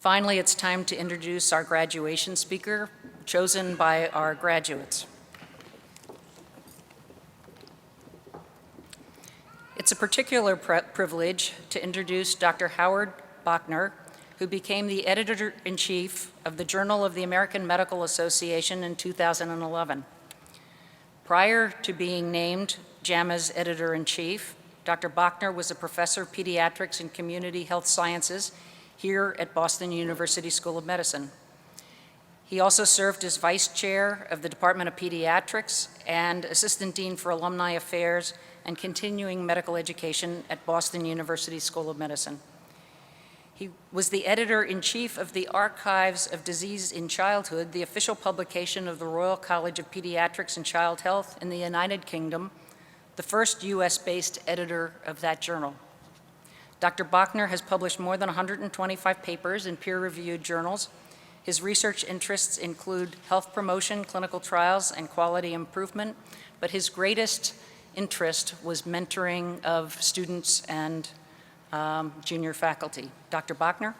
Finally, it's time to introduce our graduation speaker, chosen by our graduates. It's a particular privilege to introduce Dr. Howard Bochner, who became the editor-in-chief of the Journal of the American Medical Association in 2011. Prior to being named JAMA's editor-in-chief, Dr. Bochner was a professor of pediatrics and community health sciences here at Boston University School of Medicine. He also served as vice chair of the Department of Pediatrics and assistant dean for alumni affairs and continuing medical education at Boston University School of Medicine. He was the editor-in-chief of the Archives of Disease in Childhood, the official publication of the Royal College of Pediatrics and Child Health in the United Kingdom, the first US-based editor of that journal. Dr. Bauchner has published more than 125 papers in peer-reviewed journals. His research interests include health promotion, clinical trials, and quality improvement, but his greatest interest was mentoring of students and junior faculty. Dr. Bauchner?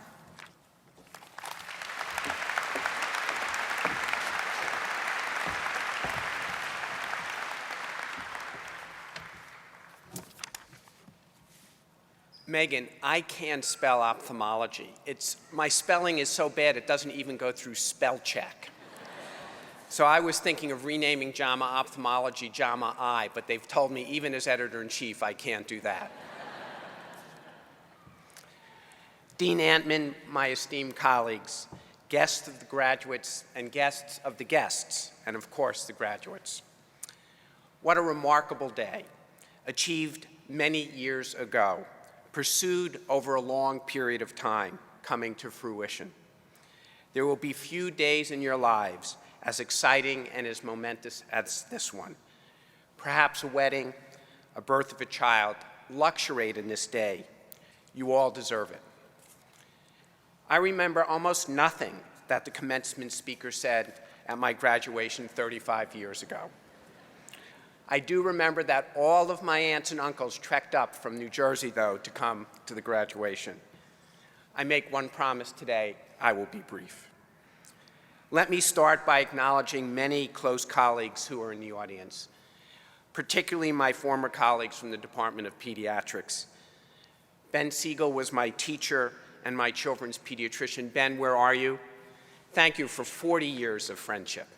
Megan, I can't spell ophthalmology. My spelling is so bad it doesn't even go through spell check. So I was thinking of renaming JAMA Ophthalmology JAMA I, but they've told me even as editor-in-chief I can't do that. Dean Antman, my esteemed colleagues, guests of the graduates and guests of the guests, and of course the graduates. What a remarkable day, achieved many years ago, pursued over a long period of time, coming to fruition. There will be few days in your lives as exciting and as momentous as this one. Perhaps a wedding, a birth of a child, luxuriate in this day. You all deserve it. I remember almost nothing that the commencement speaker said at my graduation 35 years ago. I do remember that all of my aunts and uncles trekked up from New Jersey, though, to come to the graduation. I make one promise today: I will be brief. Let me start by acknowledging many close colleagues who are in the audience, particularly my former colleagues from the Department of Pediatrics. Ben Siegel was my teacher and my children's pediatrician. Ben, where are you? Thank you for 40 years of friendship.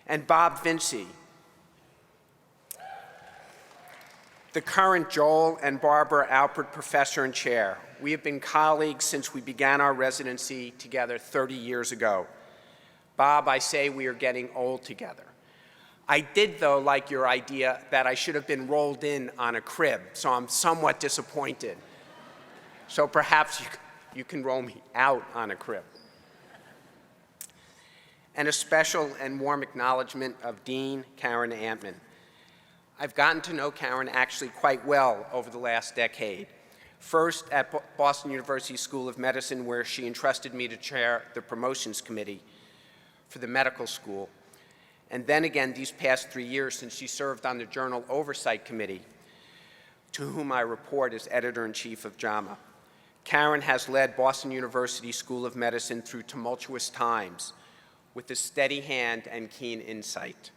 And Bob Vinci, the current Joel and Barbara Alpert Professor and Chair. We have been colleagues since we began our residency together 30 years ago. Bob, I say we are getting old together. I did, though, like your idea that I should have been rolled in on a crib, so I'm somewhat disappointed. So perhaps you can roll me out on a crib. And a special and warm acknowledgement of Dean Karen Antman. I've gotten to know Karen actually quite well over the last decade. First at Boston University School of Medicine, where she entrusted me to chair the promotions committee for the medical school. And then again these past 3 years since she served on the Journal Oversight Committee, to whom I report as editor-in-chief of JAMA. Karen has led Boston University School of Medicine through tumultuous times with a steady hand and keen insight.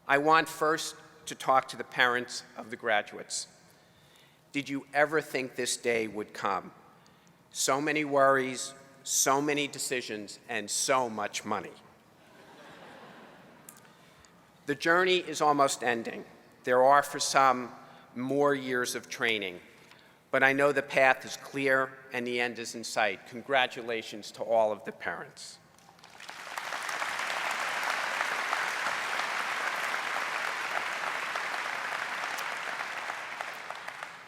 I want first to talk to the parents of the graduates. Did you ever think this day would come? So many worries, so many decisions, and so much money. The journey is almost ending. There are, for some, more years of training, but I know the path is clear and the end is in sight. Congratulations to all of the parents.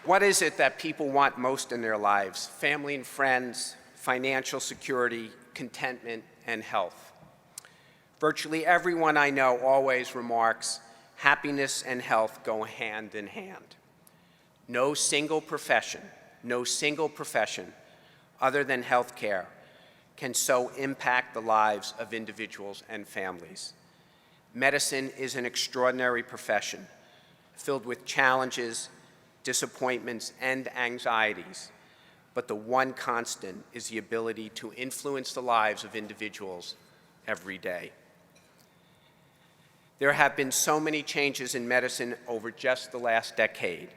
What is it that people want most in their lives? Family and friends, financial security, contentment, and health. Virtually everyone I know always remarks, happiness and health go hand in hand. No single profession other than healthcare can so impact the lives of individuals and families. Medicine is an extraordinary profession, filled with challenges, disappointments, and anxieties, but the one constant is the ability to influence the lives of individuals every day. There have been so many changes in medicine over just the last decade.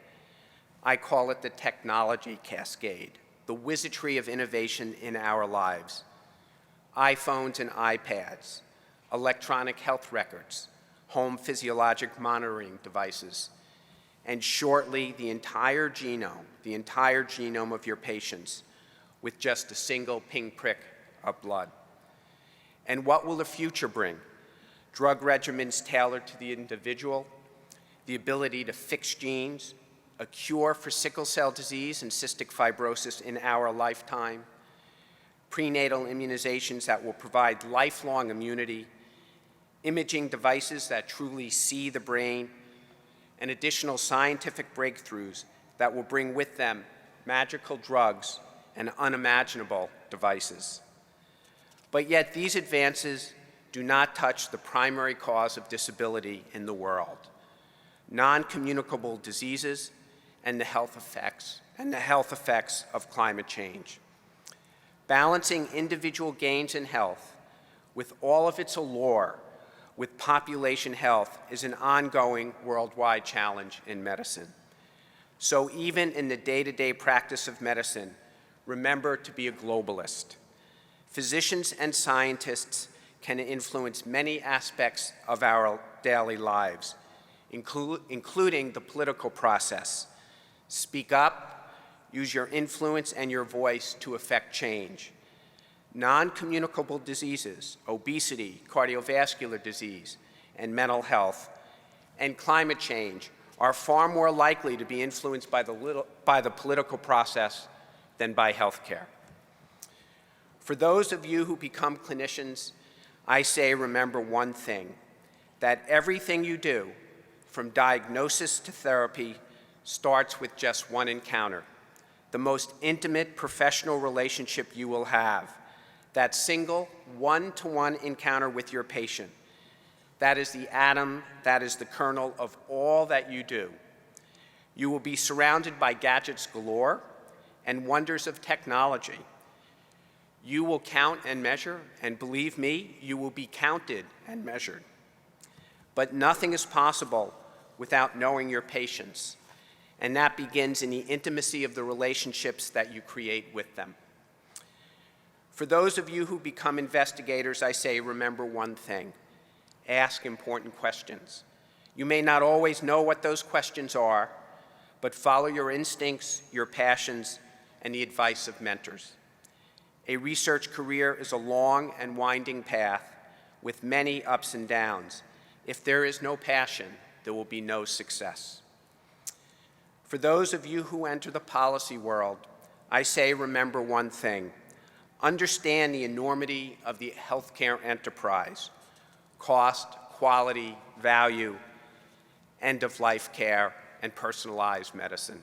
I call it the technology cascade, the wizardry of innovation in our lives. iPhones and iPads, electronic health records, home physiologic monitoring devices, and shortly the entire genome of your patients with just a single pinprick of blood. And what will the future bring? Drug regimens tailored to the individual, the ability to fix genes, a cure for sickle cell disease and cystic fibrosis in our lifetime, prenatal immunizations that will provide lifelong immunity, imaging devices that truly see the brain, and additional scientific breakthroughs that will bring with them magical drugs and unimaginable devices. But yet these advances do not touch the primary cause of disability in the world, non-communicable diseases and the health effects of climate change. Balancing individual gains in health with all of its allure with population health is an ongoing worldwide challenge in medicine. So even in the day-to-day practice of medicine, remember to be a globalist. Physicians and scientists can influence many aspects of our daily lives, including the political process. Speak up, use your influence and your voice to affect change. Non-communicable diseases, obesity, cardiovascular disease, and mental health, and climate change are far more likely to be influenced by the political process than by healthcare. For those of you who become clinicians, I say remember one thing, that everything you do, from diagnosis to therapy, starts with just one encounter, the most intimate professional relationship you will have, that single one-to-one encounter with your patient. That is the atom, that is the kernel of all that you do. You will be surrounded by gadgets galore and wonders of technology. You will count and measure, and believe me, you will be counted and measured. But nothing is possible without knowing your patients, and that begins in the intimacy of the relationships that you create with them. For those of you who become investigators, I say remember one thing, ask important questions. You may not always know what those questions are, but follow your instincts, your passions, and the advice of mentors. A research career is a long and winding path with many ups and downs. If there is no passion, there will be no success. For those of you who enter the policy world, I say remember one thing. Understand the enormity of the healthcare enterprise, cost, quality, value, end-of-life care, and personalized medicine.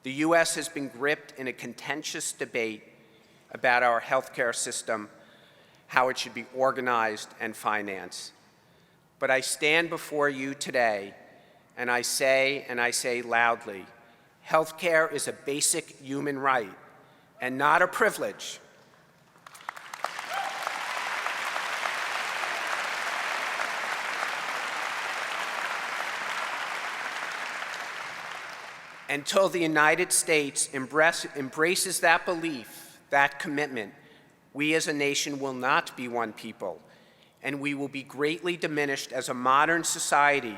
The U.S. has been gripped in a contentious debate about our healthcare system, how it should be organized and financed. But I stand before you today and I say loudly, healthcare is a basic human right and not a privilege. Until the United States embraces that belief, that commitment, we as a nation will not be one people, and we will be greatly diminished as a modern society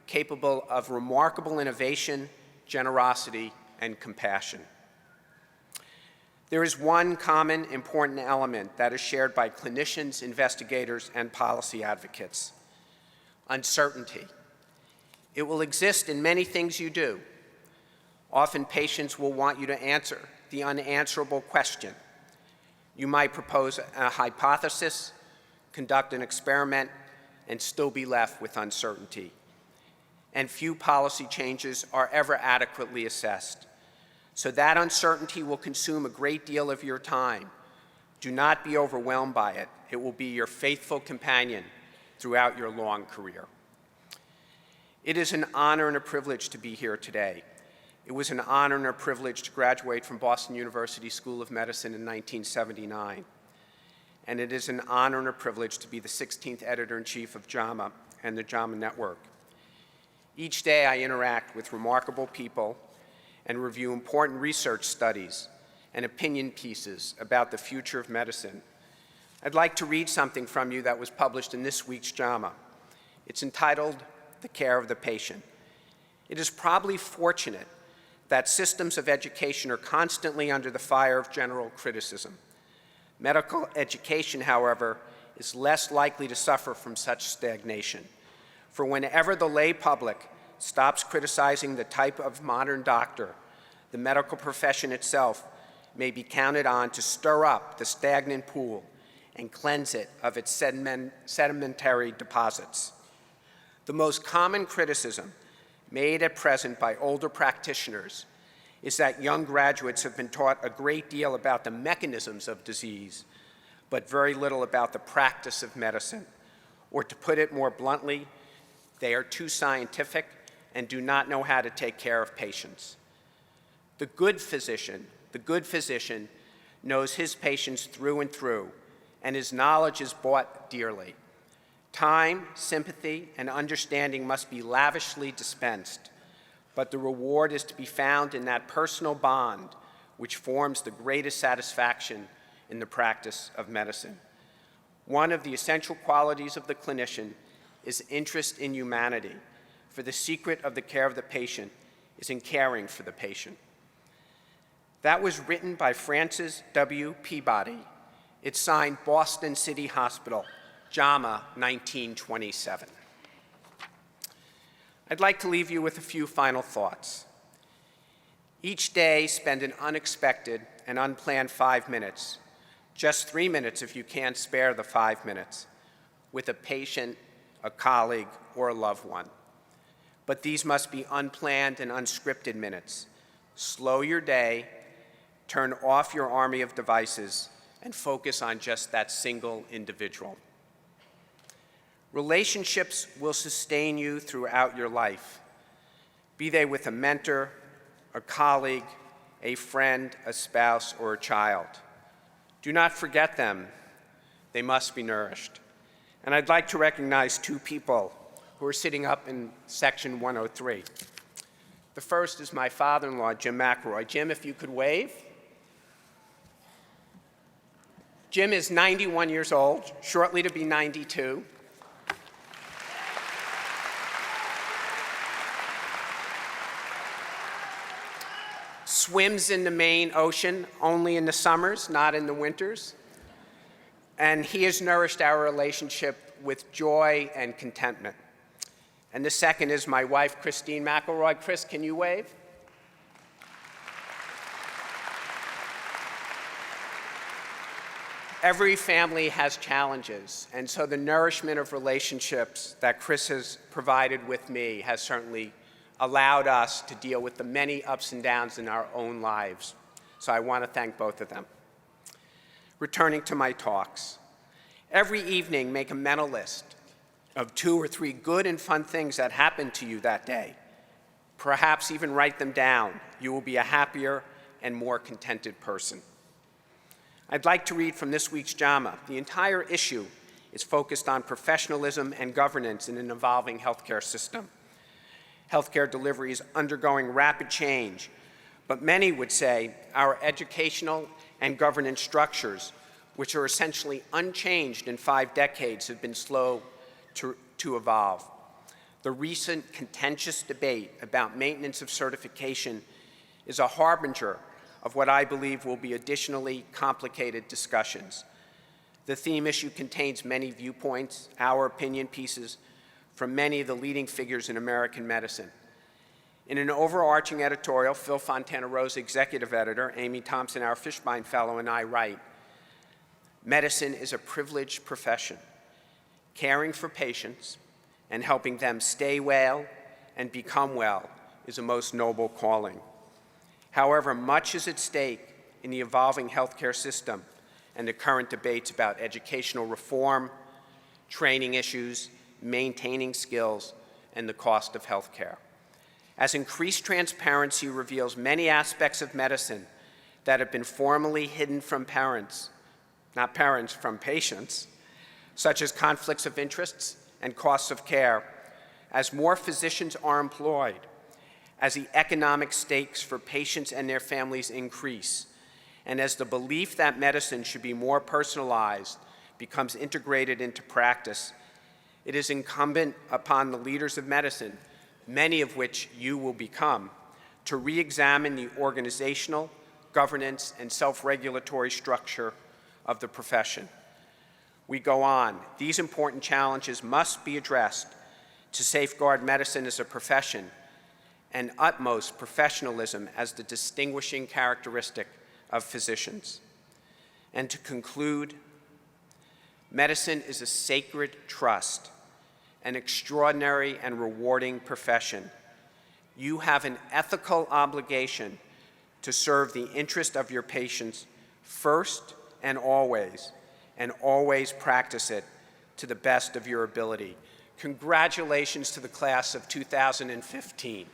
capable of remarkable innovation, generosity, and compassion. There is one common important element that is shared by clinicians, investigators, and policy advocates: uncertainty. It will exist in many things you do. Often patients will want you to answer the unanswerable question. You might propose a hypothesis, conduct an experiment, and still be left with uncertainty. And few policy changes are ever adequately assessed. So that uncertainty will consume a great deal of your time. Do not be overwhelmed by it. It will be your faithful companion throughout your long career. It is an honor and a privilege to be here today. It was an honor and a privilege to graduate from Boston University School of Medicine in 1979. And it is an honor and a privilege to be the 16th editor-in-chief of JAMA and the JAMA Network. Each day I interact with remarkable people and review important research studies and opinion pieces about the future of medicine. I'd like to read something from you that was published in this week's JAMA. It's entitled, "The Care of the Patient." It is probably fortunate that systems of education are constantly under the fire of general criticism. Medical education, however, is less likely to suffer from such stagnation. For whenever the lay public stops criticizing the type of modern doctor, the medical profession itself may be counted on to stir up the stagnant pool and cleanse it of its sedimentary deposits. The most common criticism made at present by older practitioners is that young graduates have been taught a great deal about the mechanisms of disease, but very little about the practice of medicine. Or to put it more bluntly, they are too scientific and do not know how to take care of patients. The good physician knows his patients through and through, and his knowledge is bought dearly. Time, sympathy, and understanding must be lavishly dispensed, but the reward is to be found in that personal bond which forms the greatest satisfaction in the practice of medicine. One of the essential qualities of the clinician is interest in humanity, for the secret of the care of the patient is in caring for the patient. That was written by Francis W. Peabody. It's signed Boston City Hospital, JAMA, 1927. I'd like to leave you with a few final thoughts. Each day, spend an unexpected and unplanned 5 minutes, just 3 minutes if you can't spare the 5 minutes, with a patient, a colleague, or a loved one. But these must be unplanned and unscripted minutes. Slow your day, turn off your army of devices, and focus on just that single individual. Relationships will sustain you throughout your life, be they with a mentor, a colleague, a friend, a spouse, or a child. Do not forget them. They must be nourished. And I'd like to recognize two people who are sitting up in section 103. The first is my father-in-law, Jim McElroy. Jim, if you could wave. Jim is 91 years old, shortly to be 92. Swims in the Maine Ocean only in the summers, not in the winters. And he has nourished our relationship with joy and contentment. And the second is my wife, Christine McElroy. Chris, can you wave? Every family has challenges, and so the nourishment of relationships that Chris has provided with me has certainly allowed us to deal with the many ups and downs in our own lives. So I want to thank both of them. Returning to my talks, every evening make a mental list of 2 or 3 good and fun things that happened to you that day. Perhaps even write them down. You will be a happier and more contented person. I'd like to read from this week's JAMA. The entire issue is focused on professionalism and governance in an evolving healthcare system. Healthcare delivery is undergoing rapid change, but many would say our educational and governance structures, which are essentially unchanged in 5 decades, have been slow to evolve. The recent contentious debate about maintenance of certification is a harbinger of what I believe will be additionally complicated discussions. The theme issue contains many viewpoints, our opinion pieces, from many of the leading figures in American medicine. In an overarching editorial, Phil Fontana Rose, executive editor, Amy Thompson, our Fishbein Fellow, and I write, "Medicine is a privileged profession. Caring for patients and helping them stay well and become well is a most noble calling. However, much is at stake in the evolving healthcare system and the current debates about educational reform, training issues, maintaining skills, and the cost of healthcare. As increased transparency reveals many aspects of medicine that have been formerly hidden from parents, not parents, from patients, such as conflicts of interests and costs of care, as more physicians are employed, as the economic stakes for patients and their families increase, and as the belief that medicine should be more personalized becomes integrated into practice, it is incumbent upon the leaders of medicine, many of which you will become, to re-examine the organizational, governance, and self-regulatory structure of the profession. We go on. These important challenges must be addressed to safeguard medicine as a profession and utmost professionalism as the distinguishing characteristic of physicians. And to conclude, medicine is a sacred trust, an extraordinary and rewarding profession. You have an ethical obligation to serve the interest of your patients first and always practice it to the best of your ability. Congratulations to the class of 2015.